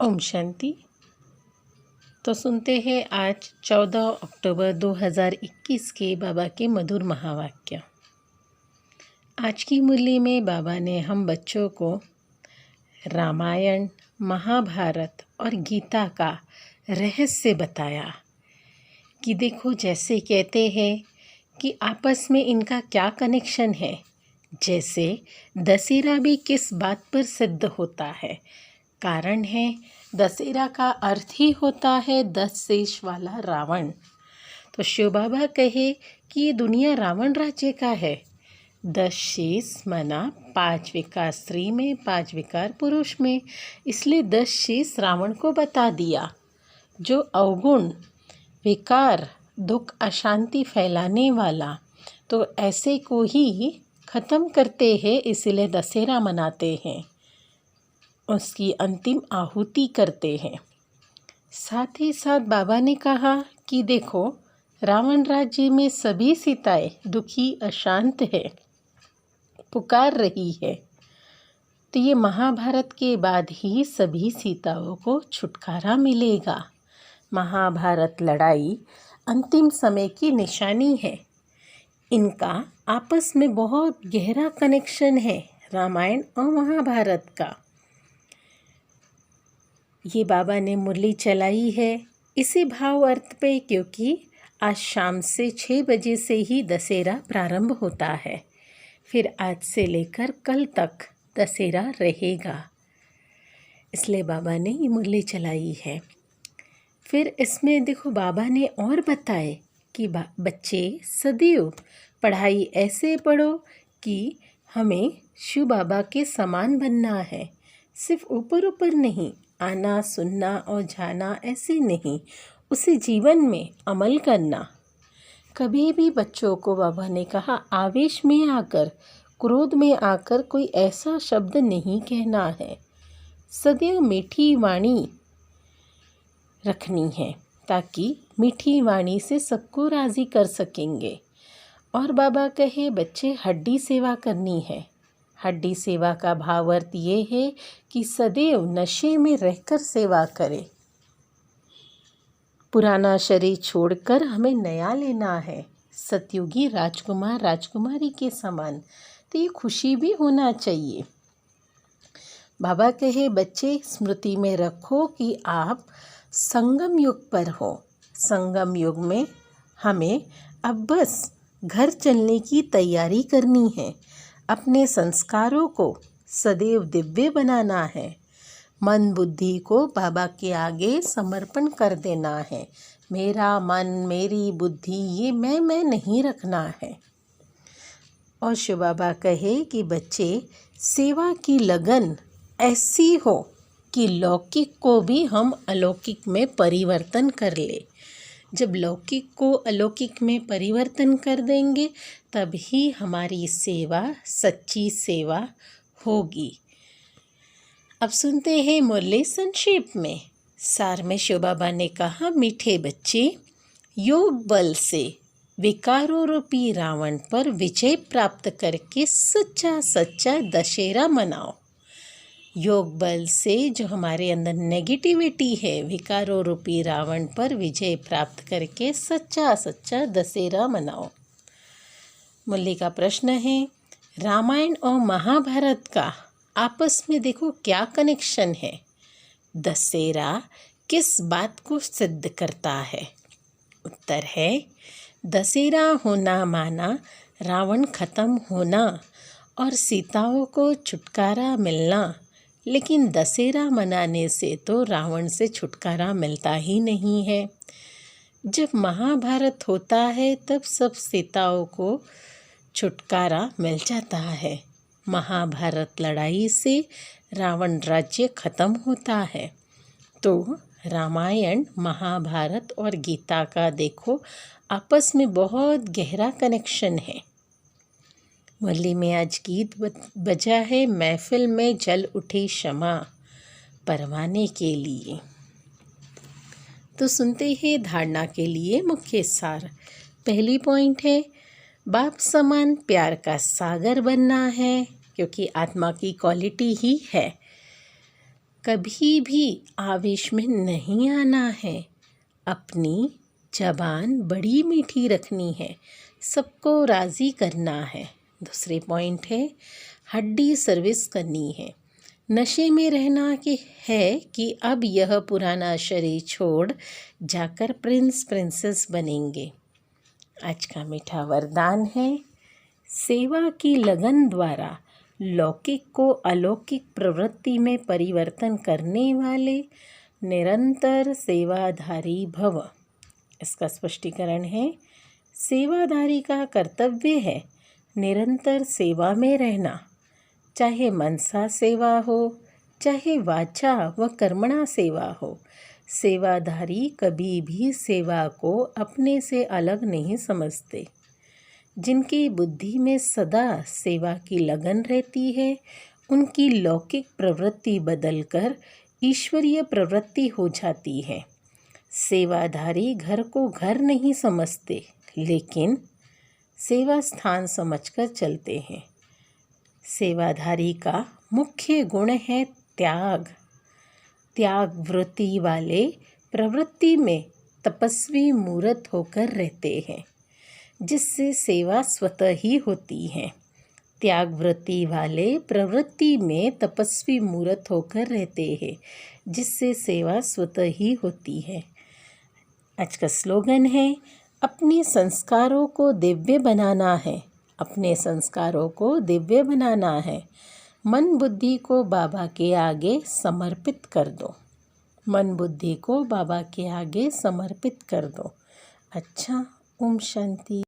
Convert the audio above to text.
ओम शांति। तो सुनते हैं आज 14 अक्टूबर 2021 के बाबा के मधुर महावाक्य। आज की मुरली में बाबा ने हम बच्चों को रामायण, महाभारत और गीता का रहस्य बताया कि देखो, जैसे कहते हैं कि आपस में इनका क्या कनेक्शन है। जैसे दशहरा भी किस बात पर सिद्ध होता है, कारण है दशहरा का अर्थ ही होता है 10 शेष वाला रावण। तो शिव बाबा कहे कि ये दुनिया रावण राज्य का है। 10 शेष माना 5 विकार स्त्री में, 5 विकार पुरुष में, इसलिए 10 शेष रावण को बता दिया, जो अवगुण, विकार, दुख, अशांति फैलाने वाला। तो ऐसे को ही ख़त्म करते हैं, इसीलिए दशहरा मनाते हैं, उसकी अंतिम आहुति करते हैं। साथ ही साथ बाबा ने कहा कि देखो, रावण राज्य में सभी सीताएं दुखी, अशांत है, पुकार रही है। तो ये महाभारत के बाद ही सभी सीताओं को छुटकारा मिलेगा। महाभारत लड़ाई अंतिम समय की निशानी है। इनका आपस में बहुत गहरा कनेक्शन है, रामायण और महाभारत का। ये बाबा ने मुरली चलाई है इसी भाव अर्थ पे, क्योंकि आज शाम से 6 बजे से ही दशहरा प्रारंभ होता है। फिर आज से लेकर कल तक दशहरा रहेगा, इसलिए बाबा ने ये मुरली चलाई है। फिर इसमें देखो, बाबा ने और बताए कि बच्चे सदैव पढ़ाई ऐसे पढ़ो कि हमें शिव बाबा के समान बनना है। सिर्फ ऊपर ऊपर नहीं, आना, सुनना और जाना ऐसे नहीं, उसे जीवन में अमल करना। कभी भी बच्चों को बाबा ने कहा, आवेश में आकर, क्रोध में आकर कोई ऐसा शब्द नहीं कहना है। सदैव मीठी वाणी रखनी है, ताकि मीठी वाणी से सबको राज़ी कर सकेंगे। और बाबा कहे बच्चे हड्डी सेवा करनी है। हड्डी सेवा का भाव अर्थ ये है कि सदैव नशे में रहकर सेवा करें। पुराना शरीर छोड़कर हमें नया लेना है, सतयुगी राजकुमार राजकुमारी के समान। तो ये खुशी भी होना चाहिए। बाबा कहे बच्चे स्मृति में रखो कि आप संगम युग पर हो। संगम युग में हमें अब बस घर चलने की तैयारी करनी है। अपने संस्कारों को सदैव दिव्य बनाना है। मन बुद्धि को बाबा के आगे समर्पण कर देना है। मेरा मन, मेरी बुद्धि, ये मैं नहीं रखना है। और शिव बाबा कहे कि बच्चे सेवा की लगन ऐसी हो कि लौकिक को भी हम अलौकिक में परिवर्तन कर ले। जब लौकिक को अलौकिक में परिवर्तन कर देंगे, तब ही हमारी सेवा सच्ची सेवा होगी। अब सुनते हैं मुरली संक्षेप में। सार में शिव बाबा ने कहा, मीठे बच्चे, योग बल से विकारों रूपी रावण पर विजय प्राप्त करके सच्चा सच्चा दशहरा मनाओ। योग बल से जो हमारे अंदर नेगेटिविटी है, विकारों रूपी रावण पर विजय प्राप्त करके सच्चा सच्चा दशहरा मनाओ। मुरली का प्रश्न है, रामायण और महाभारत का आपस में देखो क्या कनेक्शन है। दशहरा किस बात को सिद्ध करता है? उत्तर है, दशहरा होना माना रावण खत्म होना और सीताओं को छुटकारा मिलना। लेकिन दशहरा मनाने से तो रावण से छुटकारा मिलता ही नहीं है। जब महाभारत होता है तब सब सीताओं को छुटकारा मिल जाता है। महाभारत लड़ाई से रावण राज्य खत्म होता है। तो रामायण, महाभारत और गीता का देखो आपस में बहुत गहरा कनेक्शन है। मुरली में आज गीत बजा है, महफिल में जल उठी शमा परवाने के लिए। तो सुनते हैं धारणा के लिए मुख्य सार। पहली पॉइंट है, बाप समान प्यार का सागर बनना है, क्योंकि आत्मा की क्वालिटी ही है। कभी भी आवेश में नहीं आना है। अपनी ज़बान बड़ी मीठी रखनी है। सबको राज़ी करना है। दूसरे पॉइंट है हड्डी सर्विस करनी है। नशे में रहना कि अब यह पुराना शरीर छोड़ जाकर प्रिंस प्रिंसेस बनेंगे। आज का मीठा वरदान है सेवा की लगन द्वारा लौकिक को अलौकिक प्रवृत्ति में परिवर्तन करने वाले निरंतर सेवाधारी भव। इसका स्पष्टीकरण है सेवाधारी का कर्तव्य है निरंतर सेवा में रहना, चाहे मनसा सेवा हो चाहे वाचा व कर्मणा सेवा हो। सेवाधारी कभी भी सेवा को अपने से अलग नहीं समझते। जिनकी बुद्धि में सदा सेवा की लगन रहती है उनकी लौकिक प्रवृत्ति बदलकर ईश्वरीय प्रवृत्ति हो जाती है। सेवाधारी घर को घर नहीं समझते लेकिन सेवा स्थान समझकर चलते हैं। सेवाधारी का मुख्य गुण है त्याग। त्याग वृत्ति वाले प्रवृत्ति में तपस्वी मूर्त होकर रहते हैं जिससे सेवा स्वतः ही होती है। त्याग वृत्ति वाले प्रवृत्ति में तपस्वी मूर्त होकर रहते हैं जिससे सेवा स्वतः ही होती है। आज का स्लोगन है अपने संस्कारों को दिव्य बनाना है। अपने संस्कारों को दिव्य बनाना है। मन बुद्धि को बाबा के आगे समर्पित कर दो। मन बुद्धि को बाबा के आगे समर्पित कर दो। अच्छा, ओम शांति।